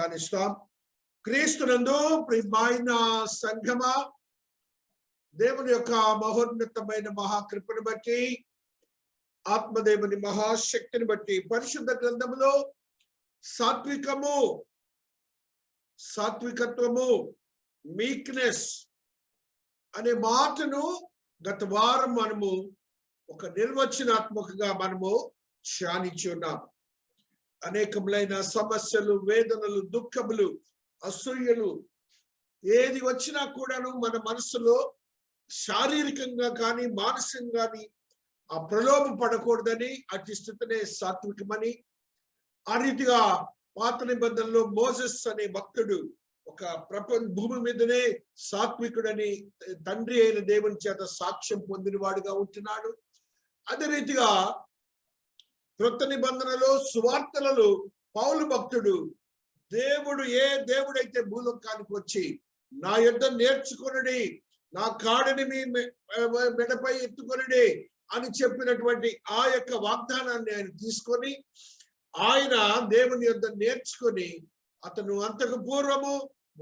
ధ్యానిస్తాం. క్రీస్తునందు ప్రియమైన సంఘమా, దేవుని యొక్క మహోన్నతమైన మహాకృపను బట్టి, ఆత్మదేవుని మహాశక్తిని బట్టి పరిశుద్ధ గ్రంథములో సాత్వికత్వము, మీక్నెస్ అనే మాటను గత వారం మనము ఒక నిర్వచనాత్మకంగా మనము ధ్యానించి ఉన్నాం. అనేకములైన సమస్యలు, వేదనలు, దుఃఖములు, అసూయలు ఏది వచ్చినా కూడాను మన మనసులో శారీరకంగా కానీ మానసికంగా కానీ ఆ ప్రలోభం పడకూడదని, అట్టి స్థితినే సాత్వికమని, ఆ రీతిగా పాత నిబంధనలో మోసెస్ అనే భక్తుడు ఒక భూమి మీదనే సాత్వికుడని తండ్రి అయిన దేవుని చేత సాక్ష్యం పొందిన వాడుగా ఉంటున్నాడు. అదే రీతిగా క్రొత్త నిబంధనలో సువార్తలలో పౌలు భక్తుడు దేవుడు ఏ దేవుడైతే భూలోకానికి వచ్చి నా యొద్ద నేర్చుకొనుడి, నా కాడిని మీ మెడపై ఎత్తుకొనుడి అని చెప్పినటువంటి ఆ యొక్క వాగ్దానాన్ని ఆయన తీసుకొని ఆయన దేవుని యొద్ద నేర్చుకొని అతను అంతకు పూర్వము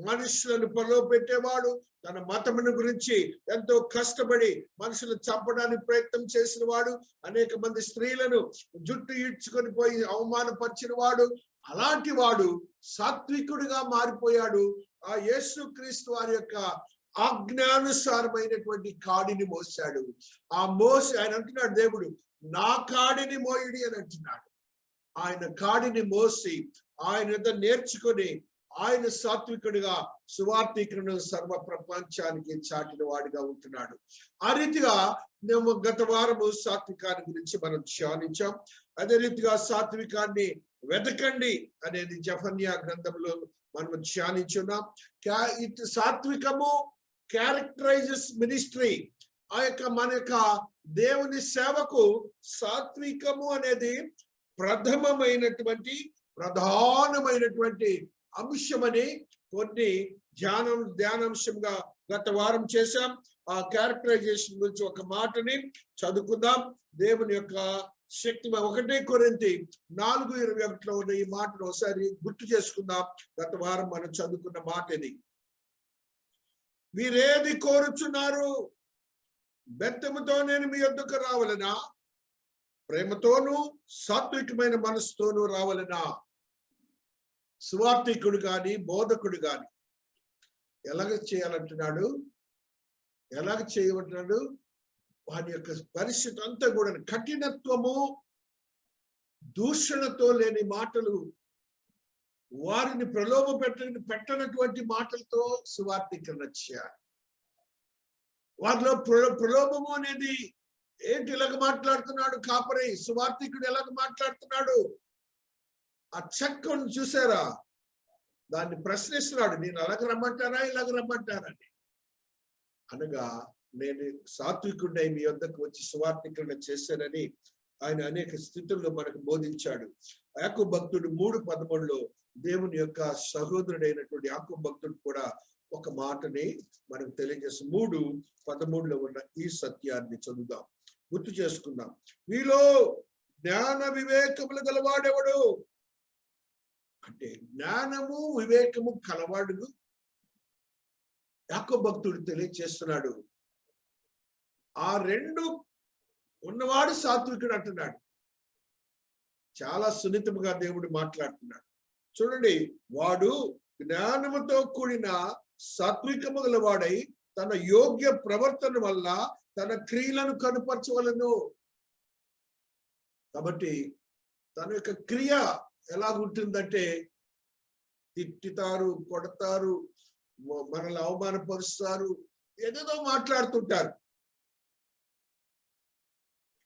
మనుషులను పెట్టేవాడు. తన మతమును గురించి ఎంతో కష్టపడి మనుషులను చంపడానికి ప్రయత్నం చేసిన వాడు. అనేక మంది స్త్రీలను జుట్టు ఈడ్చుకొని పోయి అవమానపరిచిన వాడు. అలాంటి వాడు సాత్వికుడిగా మారిపోయాడు. ఆ యేసుక్రీస్తు వారి యొక్క ఆజ్ఞానుసారమైనటువంటి కాడిని మోసాడు. ఆయన అంటున్నాడు, దేవుడు నా కాడిని మోయుడి అని అంటున్నాడు. ఆయన కాడిని మోసి ఆయన యొద్ద నేర్చుకొని ఆయన సాత్వికుడిగా సువార్థికులను సర్వ ప్రపంచానికి చాటిన వాడిగా ఉంటున్నాడు. ఆ రీతిగా మేము గత వారము సాత్వికాన్ని గురించి మనం ధ్యానించాం. అదే రీతిగా సాత్వికాన్ని వెతకండి అనేది జెఫన్యా గ్రంథంలో మనం ధ్యానించున్నాం. సాత్వికము క్యారెక్టరైజెస్ మినిస్ట్రీ. ఆ యొక్క మన యొక్క దేవుని సేవకు సాత్వికము అనేది ప్రధానమైనటువంటి అంశమని కొన్ని ధ్యానాంశంగా గత వారం చేశాం. ఆ క్యారెక్టరైజేషన్ గురించి ఒక మాటని చదువుకుందాం. దేవుని యొక్క శక్తి 1 కొరింథీ 4:21 ఉన్న ఈ మాటను ఒకసారి గుర్తు చేసుకుందాం. గత వారం మనం చదువుకున్న మాట ఇది. మీరేది కోరుచున్నారు? బెత్తముతో నేను మీ యొద్దకు రావాలనా? ప్రేమతోనూ సాత్వికమైన మనసుతోనూ రావాలనా? సువార్థికుడు గాని బోధకుడు గాని ఎలాగ చేయమంటున్నాడు? వాని యొక్క పరిస్థితి అంతా కూడా కఠినత్వము, దూషణతో లేని మాటలు, వారిని ప్రలోభ పెట్టనటువంటి మాటలతో సువార్థికరణ చేయాలి. వారిలో ప్రలోభము అనేది ఏంటి? ఎలాగ మాట్లాడుతున్నాడు కాపరి? సువార్థికుడు ఎలాగ మాట్లాడుతున్నాడు? ఆ చెక్కను చూసారా? దాన్ని ప్రశ్నిస్తున్నాడు, నేను అలాగ రమ్మంటారా ఇలాగ రమ్మంటారా అని. అనగా నేను సాత్వికుడై మీ వద్దకు వచ్చి సువార్థికుడిని చేశానని ఆయన అనేక స్థితుల్లో మనకు బోధించాడు. యాకోబు భక్తుడు 3:13 దేవుని యొక్క సహోదరుడైనటువంటి యాకోబు భక్తుడు కూడా ఒక మాటని మనకు తెలియజేసి 3:13 ఉన్న ఈ సత్యాన్ని చదువుదాం, గుర్తు చేసుకుందాం. మీలో జ్ఞాన వివేకములు గలవాడెవడు? అంటే జ్ఞానము వివేకము కలవాడు యాకోబు భక్తుడు తెలియజేస్తున్నాడు. ఆ రెండు ఉన్నవాడు సాత్వికుడు అంటున్నాడు. చాలా సున్నితముగా దేవుడు మాట్లాడుతున్నాడు. చూడండి, వాడు జ్ఞానముతో కూడిన సాత్వికము గలవాడై తన యోగ్య ప్రవర్తన వల్ల తన క్రియలను కనుపరచవలను. కాబట్టి తన యొక్క క్రియ ఎలాగుంటుందంటే, తిట్టుతారు, కొడతారు, మనల్ని అవమానపరుస్తారు, ఏదేదో మాట్లాడుతుంటారు.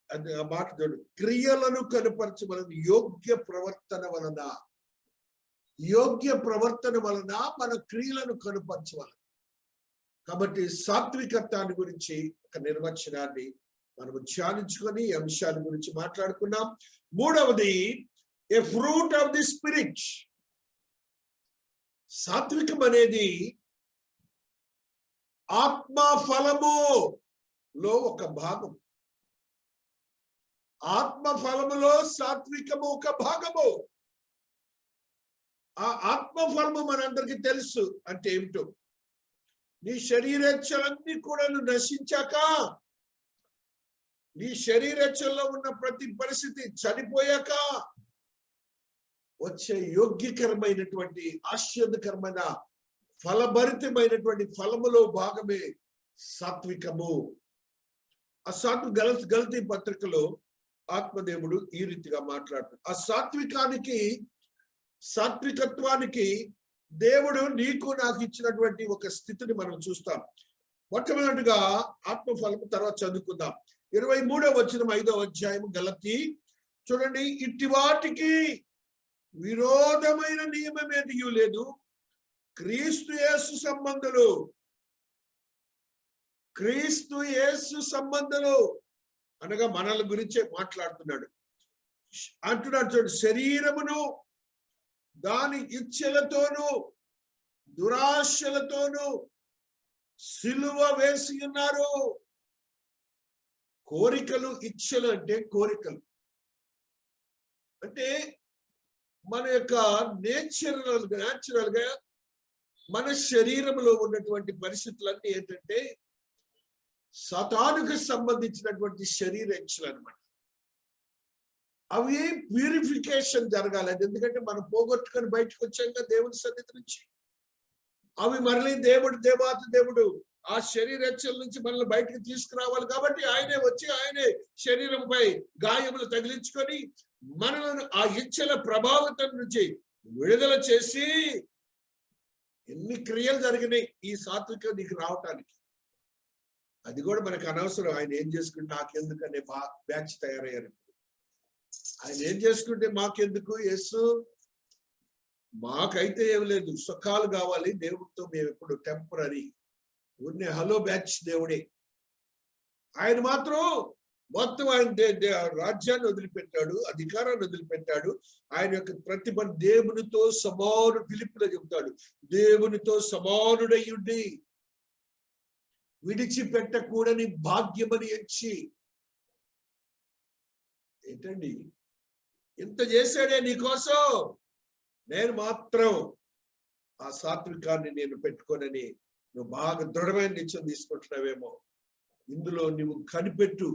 అది ఆ మాట చూడు, క్రియలను కనుపరచవలన. యోగ్య ప్రవర్తన వలన మన క్రియలను కనుపరచవలన. కాబట్టి సాత్వికత్వాన్ని గురించి ఒక నిర్వచనాన్ని మనము ధ్యానించుకొని ఈ అంశాల గురించి మాట్లాడుకున్నాం. మూడవది, ఏ ఫ్రూట్ ఆఫ్ ది స్పిరిట్. సాత్వికం అనేది ఆత్మ ఫలములో ఒక భాగం. ఆత్మ ఫలములో సాత్వికము ఒక భాగము. ఆ ఆత్మఫలము మనందరికీ తెలుసు అంటే ఏమిటో. నీ శరీరేచ్ఛలన్నీ కూడా నశించాక, నీ శరీరేచ్ఛల్లో ఉన్న ప్రతి పరిస్థితి చనిపోయాక వచ్చే యోగ్యకరమైనటువంటి ఆశీర్వదకరమైన ఫలభరితమైనటువంటి ఫలములో భాగమే సాత్వికము. ఆ గలతీ పత్రికలో ఆత్మదేవుడు ఈ రీతిగా మాట్లాడుతాడు. ఆ సాత్వికత్వానికి దేవుడు నీకు నాకు ఇచ్చినటువంటి ఒక స్థితిని మనం చూస్తాం. మొట్టమొదటిగా ఆత్మఫలము తర్వాత చదువుకుందాం. 23వ వచనం 5వ అధ్యాయం గలతీ చూడండి. ఇట్టి వాటికి విరోధమైన నియమం ఏదీ లేదు. క్రీస్తు యేసు సంబంధులు అనగా మనల గురించే మాట్లాడుతున్నాడు. అంటున్నాడు చూడండి, శరీరమును దాని ఇచ్ఛలతోనూ దురాశలతోనూ సిలువ వేసి ఉన్నారు. కోరికలు, ఇచ్ఛలు అంటే కోరికలు అంటే మన యొక్క నేచురల్ గా మన శరీరంలో ఉన్నటువంటి పరిస్థితులన్నీ ఏంటంటే సాతానుకు సంబంధించినటువంటి శరీర ఇచ్ఛలు అన్నమాట. అవి ప్యూరిఫికేషన్ జరగాలి. ఎందుకంటే మనం పోగొట్టుకొని బయటకు వచ్చాక దేవుని సన్నిధి నుంచి అవి మరలి దేవుడు ఆ శరీరేచ్ఛల నుంచి మనల్ని బయటకు తీసుకురావాలి. కాబట్టి ఆయనే వచ్చి ఆయనే శరీరంపై గాయములు తగిలించుకొని మనలను ఆ ఇచ్ఛల ప్రభావితం నుంచి విడుదల చేసి ఎన్ని క్రియలు జరిగినాయి ఈ సాత్విక నీకు రావటానికి. అది కూడా మనకు అనవసరం. ఆయన ఏం చేసుకుంటే నాకెందుకనే బ్యాచ్ తయారయ్యారు. ఆయన ఏం చేసుకుంటే మాకెందుకు? యేసు మాకైతే ఏం లేదు, సుఖాలు కావాలి. దేవుడితో మేము ఎప్పుడు టెంపరీ ఊరినే హలో బ్యాచ్ దేవుడే. ఆయన మాత్రం మొత్తం ఆయన రాజ్యాన్ని వదిలిపెట్టాడు, అధికారాన్ని వదిలిపెట్టాడు. ఆయన యొక్క ప్రతిభ దేవునితో సమాను. ఫిలిప్పులో చెబుతాడు, దేవునితో సమానుడయ్యుండి విడిచిపెట్టకూడని భాగ్యమని ఎంచి. ఏంటండి ఇంత చేశాడే నీకోసం, నేను మాత్రం ఆ సాత్వికాన్ని నేను పెట్టుకోనని నువ్వు బాగా దృఢమైన నిత్యం తీసుకుంటున్నావేమో. ఇందులో నువ్వు కనిపెట్టు,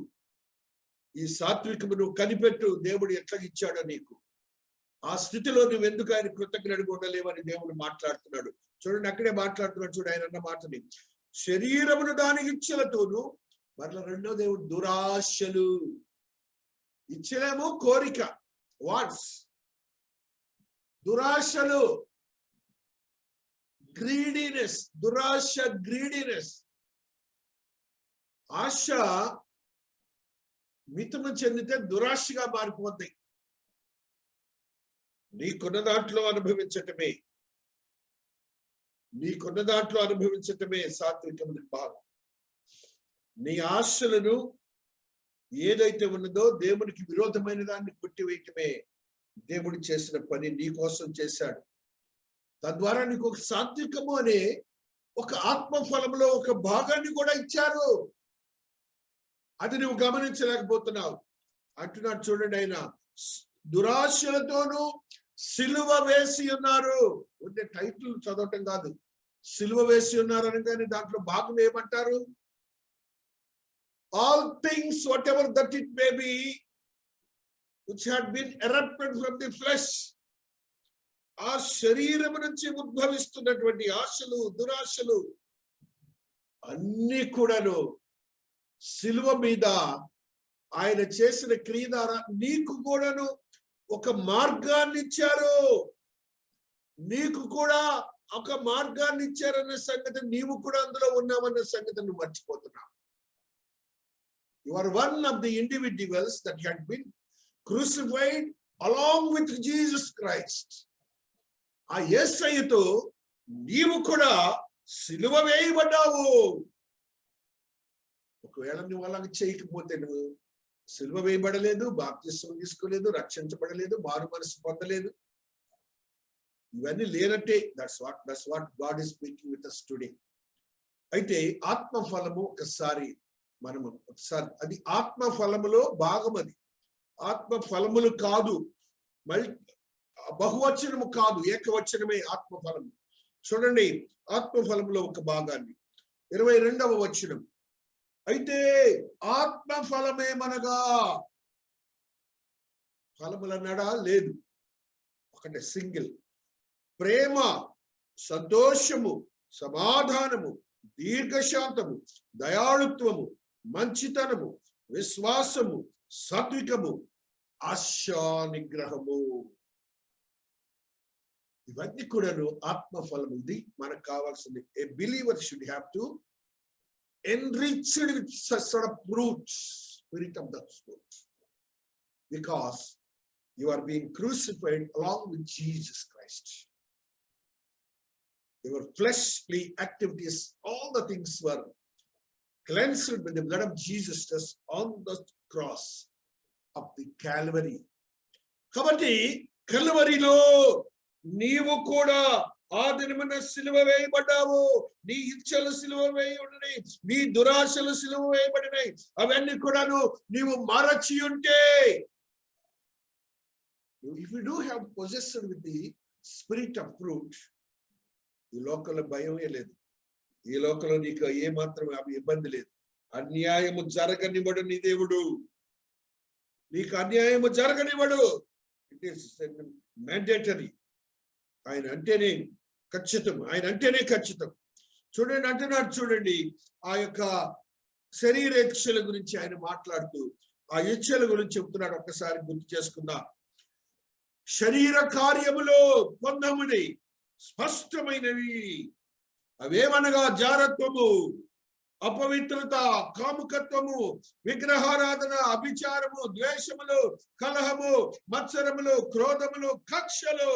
ఈ సాత్వికము నువ్వు కనిపెట్టు. దేవుడు ఎట్లా ఇచ్చాడో నీకు ఆ స్థితిలో నువ్వు ఎందుకు ఆయన కృతజ్ఞతగా ఉండలేవని దేవుడు మాట్లాడుతున్నాడు. చూడండి, అక్కడే మాట్లాడుతున్నాడు. చూడు ఆయన అన్న మాటని, శరీరమును దాని ఇచ్ఛలతోను, మరలా రెండో దేవుడు దురాశలు. ఇచ్ఛలేమో కోరిక, వాట్స్, దురాశలు, గ్రీడీనెస్. దురాశ, గ్రీడీనెస్. ఆశ మితము చెందితే దురాశగా మారిపోతాయి. నీకున్న దాంట్లో అనుభవించటమే, సాత్వికములకు భాగం. నీ ఆశలను ఏదైతే ఉన్నదో దేవునికి విరోధమైన దాన్ని కొట్టివేయటమే దేవుడు చేసిన పని, నీ కోసం చేశాడు. తద్వారా నీకు ఒక సాత్వికము అనే ఒక ఆత్మఫలంలో ఒక భాగాన్ని కూడా ఇచ్చారు. అది నువ్వు గమనించలేకపోతున్నావు. అంటున్నాడు చూడండి, ఆయన దురాశలతోనూ సిలువ వేసి ఉన్నారు. ఉండే టైటిల్ చదవటం కాదు, సిలువ వేసి ఉన్నారు అనగానే దాంట్లో భాగం ఏమంటారు? All things what ever that it may be which had been erupted from the flesh. ఆ శరీరం నుంచి ఉద్భవిస్తున్నటువంటి ఆశలు, దురాశలు అన్ని కూడాను సిలువ మీద ఆయన చేసిన క్రియ ద్వారా నీకు కూడాను ఒక మార్గాన్ని ఇచ్చారు. నీకు కూడా ఒక మార్గాన్ని ఇచ్చారన్న సంగతి, నీవు కూడా అందులో ఉన్నావన్న సంగతి నువ్వు మర్చిపోతున్నావు. You are one of the individuals that had been crucified along with Jesus Christ. ఆ యేసయ్యతో నీవు కూడా సిలువ వేయబడ్డావు. ఒకవేళ నువ్వు అలాగ చేయకపోతే, నువ్వు సిలువ వేయబడలేదు, బాప్తిస్మం తీసుకోలేదు, రక్షించబడలేదు, మారు మనసు పొందలేదు, ఇవన్నీ లేనట్టే. That's what God is speaking with us today. అయితే ఆత్మఫలము ఒకసారి అది ఆత్మఫలములో భాగం. అది ఆత్మఫలములు కాదు, బహువచనము కాదు, ఏకవచనమే ఆత్మఫలం. చూడండి ఆత్మఫలంలో ఒక భాగాన్ని 22వ వచనం. అయితే ఆత్మఫలమేమనగా, ఫలములు అన్నాడా? లేదు, ఒకటే సింగిల్. ప్రేమ, సంతోషము, సమాధానము, దీర్ఘశాంతము, దయాళుత్వము, మంచితనము, విశ్వాసము, సాత్వికము, ఆశా నిగ్రహము. ఇవన్నీ కూడాను ఆత్మఫలం. ఇది మనకు కావాల్సింది. A believer should have to enriched with such sort of fruits, spirit of the spirit, because you are being crucified along with Jesus Christ. Your fleshly activities, all the things were cleansed with the blood of Jesus on the cross of the Calvary. కాబట్టి కల్వరిలో నీవు కూడా ఆ దినమున సిలువ వేయబడ్డావు. నీ ఇచ్చలు సిలువ వేయబడినాయి, నీ దురాశలు సిలువ వేయబడినాయి. అవన్నీ కూడాను నీవు మరచి ఉంటే, if you do have possessed with the spirit of fruit, ఈ లోకంలో భయమే లేదు, ఈ లోకంలో నీకు ఏ మాత్రం ఇబ్బంది లేదు. అన్యాయము జరగనివ్వడు నీ దేవుడు, నీకు అన్యాయము జరగనివ్వడు. It is mandatory. ఆయన అంటేనే ఖచ్చితం, ఆయన అంటేనే ఖచ్చితం. చూడండి అంటున్నాడు, చూడండి ఆ యొక్క శరీర ఇచ్చల గురించి ఆయన మాట్లాడుతూ ఆ ఇచ్చల గురించి చెప్తున్నాడు. ఒక్కసారి గుర్తు చేసుకుందా. శరీర కార్యములో పొందముని స్పష్టమైనవి. అవేమనగా జారత్వము, అపవిత్రత, కాముకత్వము, విగ్రహారాధన, అభిచారము, ద్వేషములు, కలహము, మత్సరములు, క్రోధములు, కక్షలు,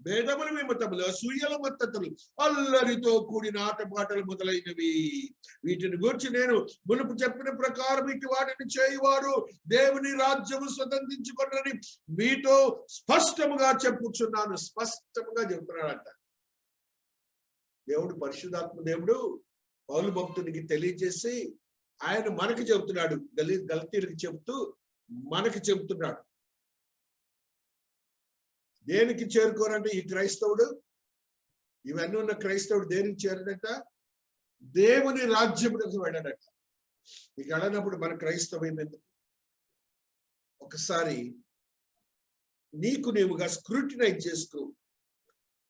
భేదములు, విమతములు, అసూయలు, మత్తతులు, అల్లరితో కూడిన ఆటపాటలు మొదలైనవి. వీటిని గురించి నేను మునుపు చెప్పిన ప్రకారం ఇటు వాటిని చేయువారు దేవుని రాజ్యము స్వతంత్రించుకొనని మీతో స్పష్టముగా చెప్పుచున్నాను. స్పష్టముగా చెప్తున్నాడంట దేవుడు, పరిశుద్ధాత్మ దేవుడు పౌలు భక్తునికి తెలియజేసి ఆయన మనకి చెబుతున్నాడు. గలతీయులకు చెబుతూ మనకి చెబుతున్నాడు. దేనికి చేరుకోరంటే ఈ క్రైస్తవుడు, ఇవన్నీ ఉన్న క్రైస్తవుడు దేనికి చేరడట? దేవుని రాజ్యములకు వెళ్ళడట. ఇక వెళ్ళినప్పుడు మన క్రైస్తవం ఎందుకు? ఒకసారి నీకు నీవుగా స్క్రూటినైజ్ చేసుకో,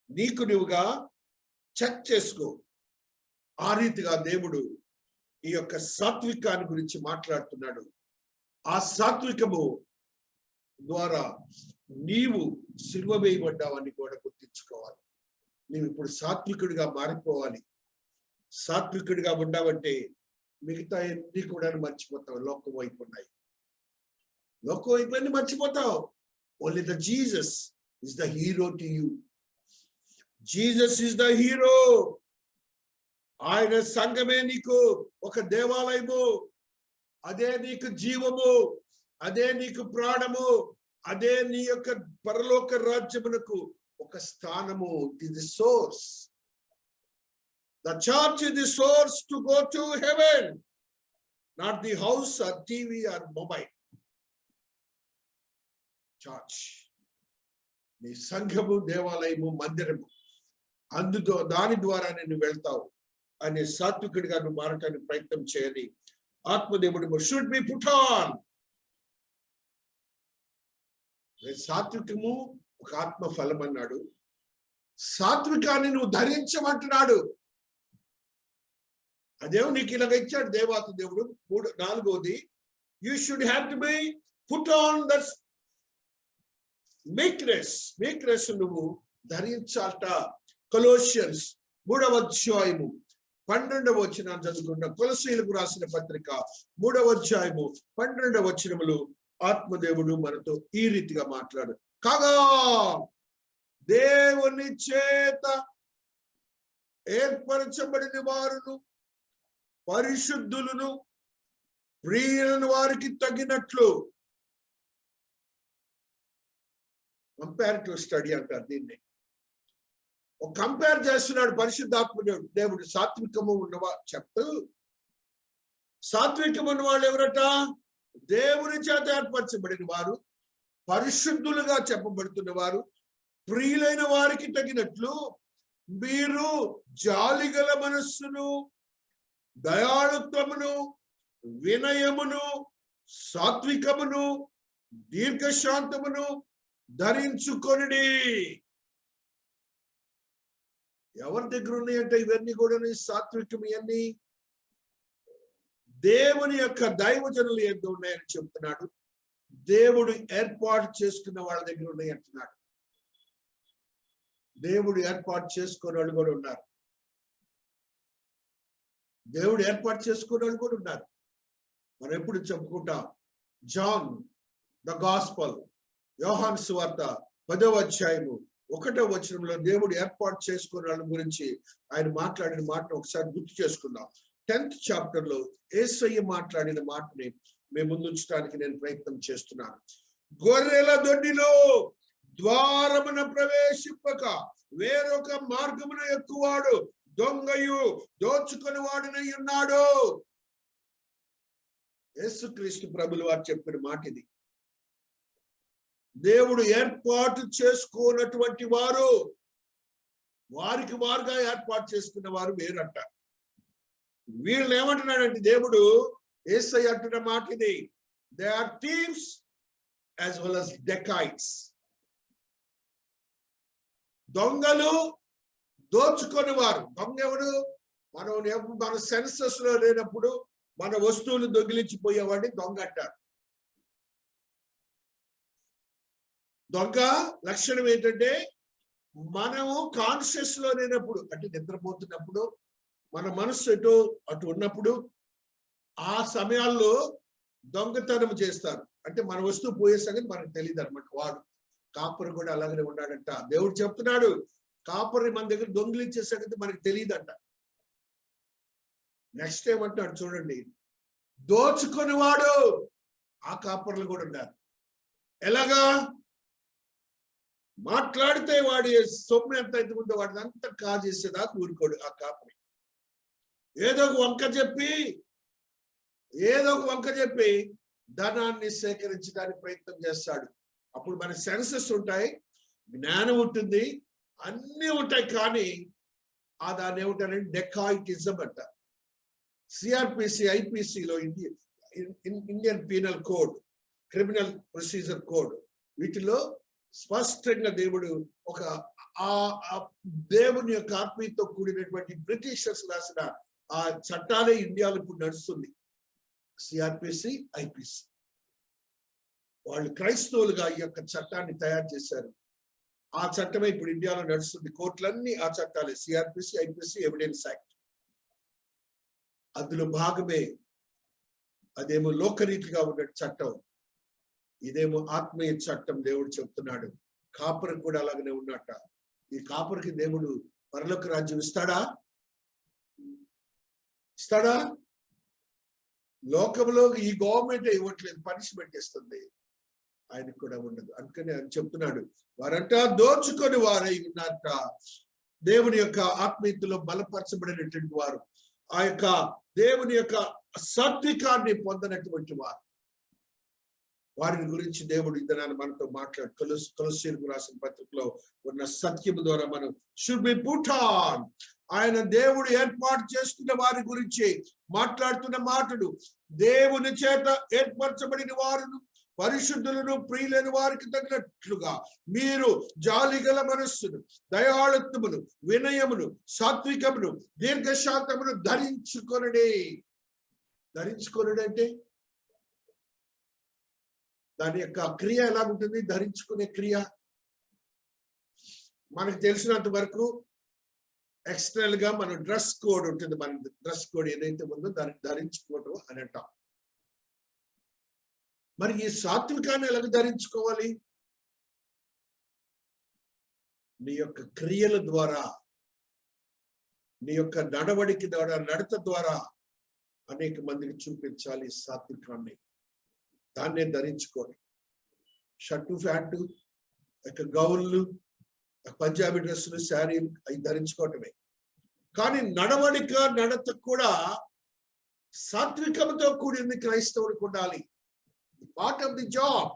నీకు నీవుగా చెక్ చేసుకో. ఆ రీతిగా దేవుడు ఈ యొక్క సాత్వికాన్ని గురించి మాట్లాడుతున్నాడు. ఆ సాత్వికము ద్వారా నీవు సిలువ వేయబడ్డావని కూడా గుర్తించుకోవాలి. నీవు ఇప్పుడు సాత్వికుడిగా మారిపోవాలి. సాత్వికుడిగా ఉండావంటే మిగతా ఎన్ని కూడా మర్చిపోతావు. లోకం వైపు ఉన్నాయి, లోకం వైపు అన్ని మర్చిపోతావు. Only the Jesus is the hero to you. Jesus is the hero. ఆయన సంఘమే నీకు ఒక దేవాలయము, అదే నీకు జీవము, అదే నీకు ప్రాణము, అదే నీ యొక్క పరలోక రాజ్యమునకు ఒక స్థానము. It is the source. The church is the source to go to heaven, not the house or TV or mobile. Church నీ సంఘము, దేవాలయము, మందిరము. అందుతో దాని ద్వారా నేను వెళ్తావు అనే సాత్వికుడిగా నువ్వు మారటానికి ప్రయత్నం చేయని ఆత్మదేవుడు షుడ్ బి పుట్ ఆన్. సాత్వికము ఒక ఆత్మ ఫలం అన్నాడు. సాత్వికాన్ని నువ్వు ధరించమంటున్నాడు. అదేమో నీకు ఇలాగ ఇచ్చాడు దేవాతి దేవుడు. 4వది, you should have to be put on that meekness. Meekness నువ్వు ధరించాలట. కొలోషియన్స్ 3వ అధ్యాయము 12వ వచనం చదువుకుంటాం. కొలసీయులకు రాసిన పత్రిక 3వ అధ్యాయము 12వ వచనములు ఆత్మదేవుడు మనతో ఈ రీతిగా మాట్లాడు. కాగా దేవుని చేత ఏర్పరచబడిన వారును పరిశుద్ధులను ప్రియులను వారికి తగినట్లు. కంపారిటివ్ స్టడీ అంటారు దీన్ని. ఒక కంపేర్ చేస్తున్నాడు పరిశుద్ధాత్మ దేవుడు. సాత్వికము ఉన్నవా చెప్తూ, సాత్వికం ఉన్న వాళ్ళు ఎవరట? దేవుని చేత ఏర్పరచబడిన వారు, పరిశుద్ధులుగా చెప్పబడుతున్న వారు, ప్రియులైన వారికి తగినట్లు మీరు జాలిగల మనస్సును, దయాళుత్వమును, వినయమును, సాత్వికమును, దీర్ఘశాంతమును ధరించుకొనిడి. ఎవరి దగ్గర ఉన్నాయంటే ఇవన్నీ కూడా సాత్వికం, ఇవన్నీ దేవుని యొక్క దైవజనులు ఎందు ఉన్నాయని చెప్తున్నాడు. దేవుడు ఏర్పాటు చేసుకున్న వాళ్ళ దగ్గర ఉన్నాయి అంటున్నాడు. దేవుడు ఏర్పాటు చేసుకున్న వాళ్ళు కూడా ఉన్నారు. దేవుడు ఏర్పాటు చేసుకున్న వాళ్ళు కూడా ఉన్నారు. మనం ఎప్పుడు చెప్పుకుంటాం, జాన్ ద గాస్పల్, యోహాను సువార్త 10వ అధ్యాయము 1వ వచనంలో దేవుడు ఏర్పాటు చేసుకున్న వాళ్ళ గురించి ఆయన మాట్లాడిన మాటను ఒకసారి గుర్తు చేసుకుందాం. 10th చాప్టర్లో యేసయ్య మాట్లాడిన మాటని మేము ముందుంచడానికి నేను ప్రయత్నం చేస్తున్నాను. గొర్రెల దొడ్డిలో ద్వారమున ప్రవేశింపక వేరొక మార్గమున ఎక్కువాడు దొంగయు దోచుకొని వాడునై ఉన్నాడు. యేసుక్రీస్తు ప్రభులు వారు చెప్పిన మాట ఇది. దేవుడు ఏర్పాటు చేసుకోనటువంటి వారు, వారికి వారుగా ఏర్పాటు చేసుకున్న వారు వేరంట. వీళ్ళు ఏమంటున్నాడంటే దేవుడు, యేసయ్య అంటున్న మాట ఇది, they are thieves as well as dacoits. దొంగలు, దోచుకొని వారు. దొంగ ఎవడు? మన సెన్సస్ లో లేనప్పుడు మన వస్తువులు దొంగిలించిపోయేవాడిని దొంగ అంటారు. దొంగ లక్షణం ఏంటంటే, మనము కాన్షియస్ లో లేనప్పుడు, అంటే నిద్రపోతున్నప్పుడు, మన మనస్సు అటు ఉన్నప్పుడు, ఆ సమయాల్లో దొంగతనం చేస్తారు. అంటే మన వస్తువు పోయే సంగతి మనకు తెలియదు అనమాట. వాడు కాపరి కూడా అలాగనే ఉన్నాడంట. దేవుడు చెప్తున్నాడు, కాపరి మన దగ్గర దొంగిలించే సంగతి మనకు తెలియదంట. నెక్స్ట్ ఏమంటాడు చూడండి, దోచుకొని వాడు. ఆ కాపర్లు కూడా ఉన్నారు. ఎలాగా? మాట్లాడితే వాడి సొమ్ము ఎంత ఎత్తుకుంటే వాడిని అంతా కాజేసేదాకా ఊరుకోడు ఆ కాపరి. ఏదో ఒక వంక చెప్పి ధనాన్ని సేకరించడానికి ప్రయత్నం చేస్తాడు. అప్పుడు మన సెన్సెస్ ఉంటాయి, జ్ఞానం ఉంటుంది, అన్నీ ఉంటాయి. కానీ ఆ దాన్ని ఏమిటారంటే డెకాయిటిజం అంట. సిఆర్పిసి, ఐపీసీలో Indian penal code, criminal procedure code, వీటిలో స్పష్టంగా దేవుడు ఒక దేవుని యొక్క ఆత్మీయతో కూడినటువంటి బ్రిటిషర్స్ రాసిన ఆ చట్టాలే ఇండియాలో ఇప్పుడు నడుస్తుంది. సిఆర్పిసి, ఐపీసీ వాళ్ళు క్రైస్తవులుగా ఈ యొక్క చట్టాన్ని తయారు చేశారు. ఆ చట్టమే ఇప్పుడు ఇండియాలో నడుస్తుంది. కోర్టులన్నీ ఆ చట్టాలే, సిఆర్పిసి, ఐపీసీ, ఎవిడెన్స్ యాక్ట్. అందులో భాగమే. అదేమో లోకరీతిగా ఉన్న చట్టం, ఇదేమో ఆత్మీయ చట్టం. దేవుడు చెప్తున్నాడు కాపరికి కూడా అలాగనే ఉన్నట్ట. ఈ కాపరికి దేవుడు పరలోక రాజ్యం ఇస్తాడా? లోకంలో ఈ గవర్నమెంట్ ఇవ్వట్లేదు, పనిష్మెంట్ ఇస్తుంది. ఆయనకు కూడా ఉండదు. అందుకని ఆయన చెప్తున్నాడు, వారంట దోచుకొని వారై ఉన్నారట. దేవుని యొక్క ఆత్మీయతలో బలపరచబడినటువంటి వారు, ఆ యొక్క దేవుని యొక్క సాత్వికాన్ని పొందినటువంటి వారు, వారిని గురించి దేవుడు ఇద్దరు మనతో మాట్లాడు. కొలస్సీలకు రాసిన పత్రికలో ఉన్న సత్యము ద్వారా మనం షుడ్ బి పుట్ ఆన్. ఆయన దేవుడు ఏర్పాటు చేసుకున్న వారి గురించి మాట్లాడుతున్న మాటలు, దేవుని చేత ఏర్పరచబడిన వారును పరిశుద్ధులను ప్రియులైన వారికి తగినట్లుగా మీరు జాలిగల మనస్సును, దయాళత్వమును, వినయమును, సాత్వికమును, దీర్ఘశాంతమును ధరించుకొనడి. అంటే దాని యొక్క క్రియ ఎలా ఉంటుంది? ధరించుకునే క్రియ మనకు తెలిసినంత వరకు ఎక్స్టర్నల్ గా మన డ్రెస్ కోడ్ ఉంటుంది. మన డ్రెస్ కోడ్ ఏదైతే ఉందో దాన్ని ధరించుకోవడం అని అంటాం. మరి ఈ సాత్వికాన్ని ఎలాగ ధరించుకోవాలి? నీ యొక్క క్రియల ద్వారా, నీ యొక్క నడవడిక ద్వారా, నడత ద్వారా అనేక మందికి చూపించాలి సాత్వికాన్ని. దాన్నే ధరించుకోండి. షర్టు, ప్యాంటు, గౌన్లు, పంజాబీ డ్రెస్సులు, శారీలు అవి ధరించుకోవటమే. కానీ నడవడిక, నడత కూడా సాత్వికంతో కూడింది. క్రైస్తవుడికి ఉండాలి. Part of the job.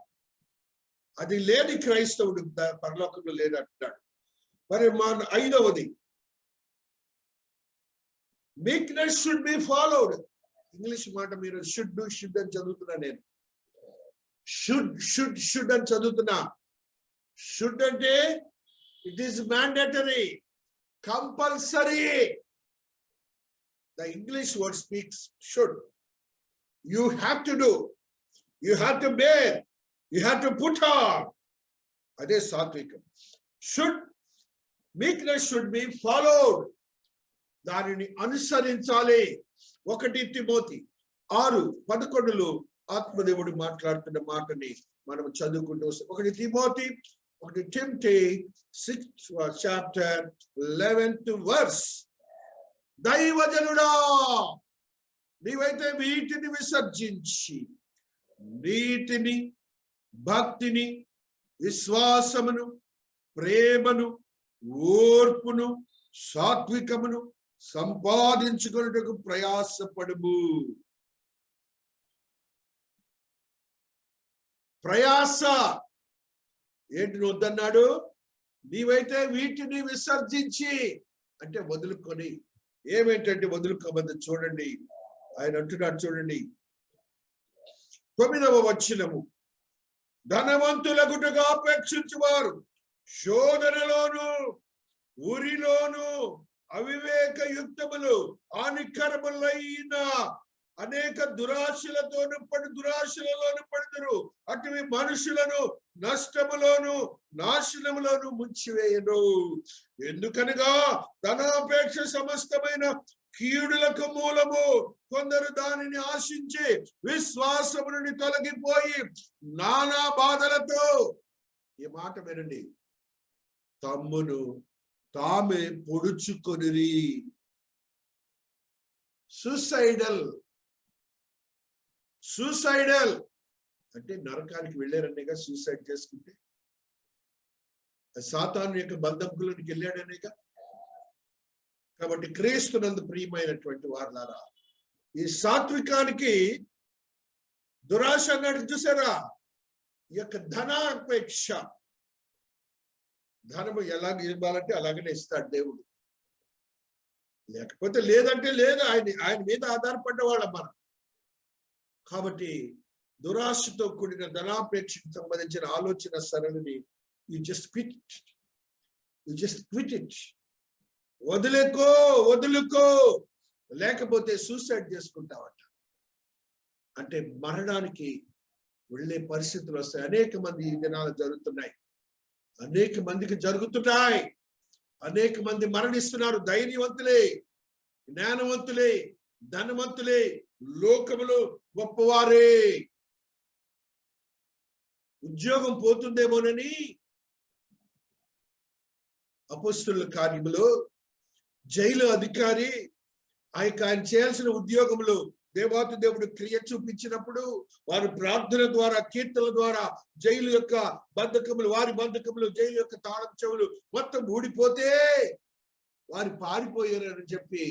అది లేని క్రైస్తవుడు పరలోకంలో లేదంటున్నాడు. మరి మన 5వది meekness should be followed. English మాట మీరు షుడ్ అని చదువుతున్నా, నేను షుడ్ అని చదువుతున్నా. షుడ్ అంటే it is mandatory, compulsory. The English word speaks should. You have to do, you have to bear, you have to put on. Ade satvika. Should, meekness should be followed. దానిని అనుసరించాలి. 1 Timothy 6:11 ఆత్మదేవుడు మాట్లాడుతున్న మాటని మనం చదువుకుంటూ 1 Timothy 6th chapter 11th verse. దైవజనుడా, నీవైతే వీటిని విసర్జించి నీతిని, భక్తిని, విశ్వాసమును, ప్రేమను, ఓర్పును, సాత్వికమును సంపాదించుకొనుటకు ప్రయాసపడుము. ప్రయాస ఏంటి వద్దన్నాడు? నీవైతే వీటిని విసర్జించి అంటే వదులుకొని. ఏమేంటంటే వదులుకోమని చూడండి, ఆయన అంటున్నాడు చూడండి 9వ వచనము. ధనవంతులగుటగా అపేక్షించువారు శోధనలోను, ఉరిలోను, అవివేక యుక్తములు, హానికరములైన అనేక దురాశలలోను పడుదురు. అటువి మనుషులను నష్టములోను, నాశనములోను ముంచివేయను. ఎందుకనగా ధనాపేక్ష సమస్తమైన కీడులకు మూలము. కొందరు దానిని ఆశించి విశ్వాసము నుండి తొలగిపోయి నానా బాధలతో, ఈ మాట వినండి, తమ్మును తామే పొడుచుకొనిరి. సూసైడల్ అంటే నరకానికి వెళ్ళారనేగా సూసైడ్ చేసుకుంటే. సాతాను యొక్క బంధకులకి వెళ్ళాడనేగా. కాబట్టి క్రీస్తునందు ప్రియమైనటువంటి వారులారా, ఈ సాత్వికానికి దురాశ అన్నాడు చూసారా, ఈ యొక్క ధనాపేక్ష. ధనము ఎలాగ ఇవ్వాలంటే అలాగనే ఇస్తాడు దేవుడు, లేకపోతే లేదంటే లేదు. ఆయన మీద ఆధారపడ్డ వాళ్ళం మనం. కాబట్టి దురాశతో కూడిన ధనాపేక్షకు సంబంధించిన ఆలోచన సరళిని యు జస్ట్ క్విట్ ఇట్. వదులుకో, లేకపోతే సూసైడ్ చేసుకుంటావట. అంటే మరణానికి వెళ్ళే పరిస్థితులు వస్తాయి. అనేక మంది ఈ దినాలు జరుగుతున్నాయి, అనేక మందికి జరుగుతున్నాయి. అనేక మంది మరణిస్తున్నారు. ధైర్యవంతులే, జ్ఞానవంతులే, ధనవంతులే, లోకములో గొప్పవారే. ఉద్యోగం పోతుందేమోనని అపొస్తలుల కార్యములో జైలు అధికారి ఆయన చేయాల్సిన ఉద్యోగములు దేవాతి దేవుడు క్రియ చూపించినప్పుడు వారు ప్రార్థన ద్వారా, కీర్తనల ద్వారా జైలు యొక్క బంధకములు, వారి బంధకములు, జైలు యొక్క తాళం చెవులు మొత్తం ఊడిపోతే వారు పారిపోయారని చెప్పి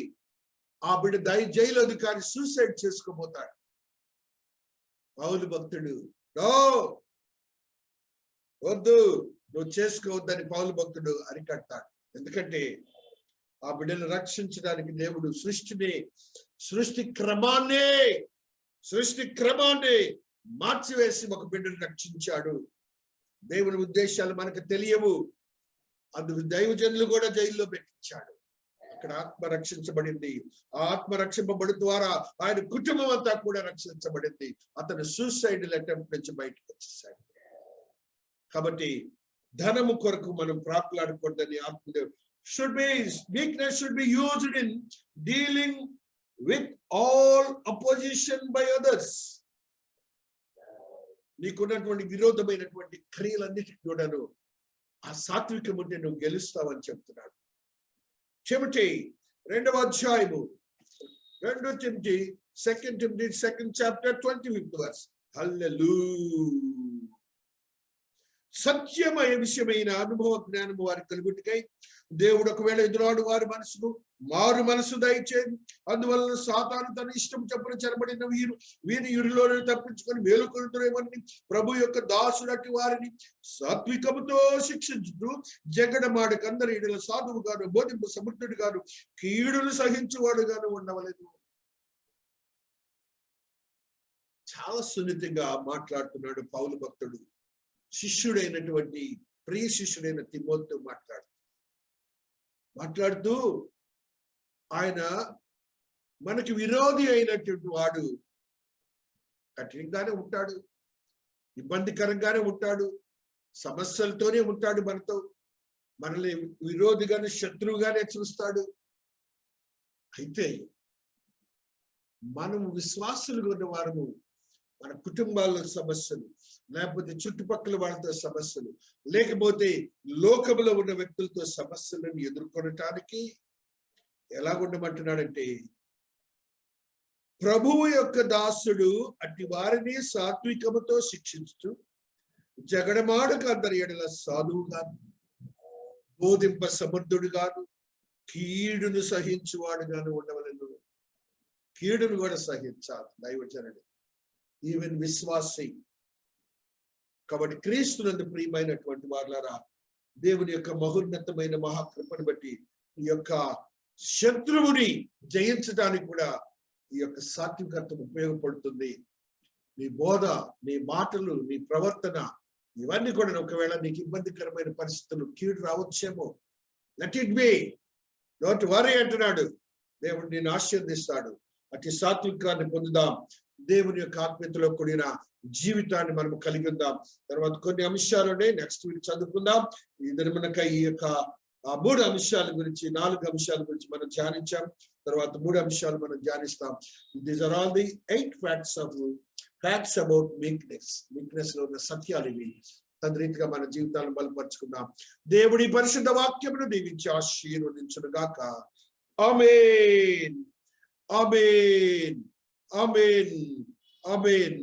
ఆ బిడ్డ జైలు అధికారి సూసైడ్ చేసుకోబోతాడు. పౌలు భక్తుడు నో, వద్దు, నువ్వు చేసుకోవద్దని పౌలు భక్తుడు అరికట్టాడు. ఎందుకంటే ఆ బిడ్డను రక్షించడానికి దేవుడు సృష్టి క్రమాన్ని మార్చివేసి ఒక బిడ్డను రక్షించాడు. దేవుని ఉద్దేశాలు మనకు తెలియవు. అందుకు దైవజనులు కూడా జైల్లో పెట్టించాడు. అక్కడ ఆత్మ రక్షించబడింది. ఆ ఆత్మ రక్షింపబడి ద్వారా ఆయన కుటుంబం అంతా కూడా రక్షించబడింది. అతను సూసైడల్ అటెంప్ట్ నుంచి బయటకు వచ్చేసాడు. కాబట్టి ధనము కొరకు మనం ప్రాకులాడకూడదని ఆత్మదేవుడు weakness should be used in dealing with all opposition by others. నీకున్నటువంటి విరోధమైనటువంటి క్రియలన్నిటికీ కూడాను ఆ సాత్వికం ఉంటే నువ్వు గెలుస్తావని చెప్తున్నాడు. చెబితే 2వ అధ్యాయము 2 Timothy 2 Timothy 2nd chapter 25th verse. హల్లెలూయా. సత్యమయ విషయమైన అనుభవ జ్ఞానము వారికి కలుగుటకై దేవుడు ఒకవేళ ఎదురాడు వారి మనసుకు మారు మనసు దయచేది. అందువలన సాతాను తన ఇష్టం చెప్పున చెరబడిన వీరి యురిలోనే తప్పించుకొని మేలుకొలుతురేమని ప్రభు యొక్క దాసుడటి వారిని సాత్వికముతో శిక్షించుతూ జగడమాడక అందరి ఇడల సాధువు గాను బోధింపు సమర్థుడు గాను కీడును సహించువాడు గాను ఉండవలేదు. చాలా సున్నితంగా మాట్లాడుతున్నాడు పౌలు భక్తుడు శిష్యుడైనటువంటి ప్రియ శిష్యుడైన తిమోతితో మాట్లాడుతూ ఆయన మనకి విరోధి అయినటువంటి వాడు కఠినంగానే ఉంటాడు, ఇబ్బందికరంగానే ఉంటాడు, సమస్యలతోనే ఉంటాడు, మనల్ని విరోధిగానే శత్రువుగానే చూస్తాడు. అయితే మనము విశ్వాసులుగా ఉన్న వారము మన కుటుంబాల్లో సమస్యలు, లేకపోతే చుట్టుపక్కల వాళ్ళతో సమస్యలు, లేకపోతే లోకంలో ఉన్న వ్యక్తులతో సమస్యలను ఎదుర్కొనటానికి ఎలాగుండమంటున్నాడంటే ప్రభువు యొక్క దాసుడు అట్టి వారిని సాత్వికముతో శిక్షించుతూ జగడమాడక అందరి ఎడల సాధువుగాను బోధింప సమర్థుడుగాను కీడును సహించువాడుగాను ఉండవలను. కీడును కూడా సహించాలి దైవజనుడు, ఈవెన్ విశ్వాసి. కాబట్టి క్రీస్తునందు ప్రియమైనటువంటి వారులారా, దేవుని యొక్క మహోన్నతమైన మహాకృపను బట్టి ఈ యొక్క శత్రువుని జయించడానికి కూడా ఈ యొక్క సాత్వికత్వం ఉపయోగపడుతుంది. నీ బోధ, నీ మాటలు, నీ ప్రవర్తన ఇవన్నీ కూడా ఒకవేళ నీకు ఇబ్బందికరమైన పరిస్థితులు కీడు రావచ్చేమో, let it be, don't worry అంటున్నాడు. దేవుడు నిన్ను ఆశీర్వదిస్తాడు. అటు సాత్వికాన్ని పొందుదాం. దేవుని యొక్క ఆత్మీయతలో కూడిన జీవితాన్ని మనం కలిగి ఉందాం. తర్వాత కొన్ని అంశాలునే నెక్స్ట్ వీక్ చదువుకుందాం. ఈ దినమునకై ఈ యొక్క 3 అంశాల గురించి 4 అంశాల గురించి మనం ధ్యానించాం. తర్వాత 3 అంశాలు మనం ధ్యానిస్తాం. These are all the 8 facts about meekness లో ఉన్న సత్యాలు ఇవి. తద్రీతిగా మన జీవితాలను బలపరుచుకుందాం. దేవుడి పరిశుద్ధ వాక్యమును దీవించి ఆశీర్వదించును గాక. ఆమేన్, ఆమేన్, ఆమేన్, ఆమేన్.